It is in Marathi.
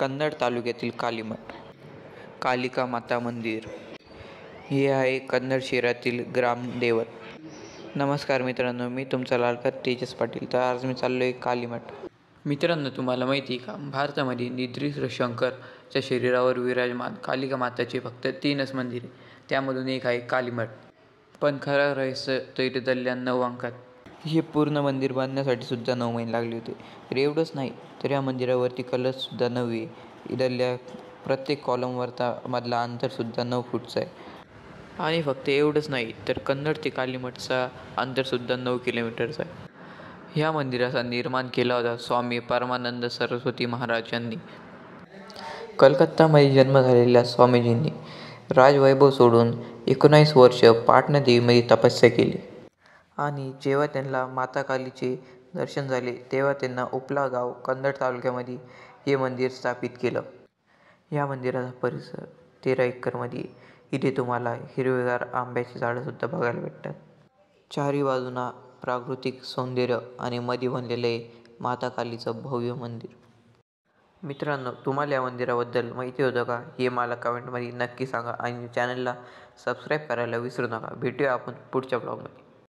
कन्नड तालुक्यातील कालीमठ कालिका माता मंदिर हे आहे कन्नड शहरातील ग्रामदैवत. नमस्कार मित्रांनो, मी तुमचा लाडका तेजस पाटील. तर आज मी चाललो आहे कालीमठ. मित्रांनो, तुम्हाला माहिती आहे का, भारतामध्ये निद्रित शंकरच्या शरीरावर विराजमान कालिका माताचे फक्त 3च मंदिर आहे. त्यामधून एक आहे कालीमठ. पण खरं रहस्य तैलदल्या 9 अंकात. हे पूर्ण मंदिर बांधण्यासाठी सुद्धा 9 महिने लागले होते. तर एवढंच नाही, तर या मंदिरावरती कलशसुद्धा 9 आहे. इथल्या प्रत्येक कॉलमवरचा मधला अंतरसुद्धा 9 फूटचा आहे. आणि फक्त एवढंच नाही, तर कन्नड ते कालीमठचा अंतरसुद्धा 9 किलोमीटरचा आहे. ह्या मंदिराचा निर्माण केला होता स्वामी परमानंद सरस्वती महाराज यांनी. कलकत्तामध्ये जन्म झालेल्या स्वामीजींनी राजवैभव सोडून 19 वर्ष पाटणा देवीमध्ये तपस्या केली. आणि जेव्हा त्यांना माता कालीचे दर्शन झाले, तेव्हा त्यांना उपला गाव कन्नड तालुक्यामध्ये हे मंदिर स्थापित केलं. या मंदिराचा परिसर 13 एकरमध्ये आहे. इथे तुम्हाला हिरवेगार आंब्याची झाडंसुद्धा बघायला भेटतात. चारी बाजूंना प्राकृतिक सौंदर्य आणि मध्ये बनलेले माता कालीचं भव्य मंदिर. मित्रांनो, तुम्हाला या मंदिराबद्दल माहिती होतं का? हे मला कमेंटमध्ये नक्की सांगा आणि चॅनलला सबस्क्राईब करायला विसरू नका. भेटूया आपण पुढच्या ब्लॉगमध्ये.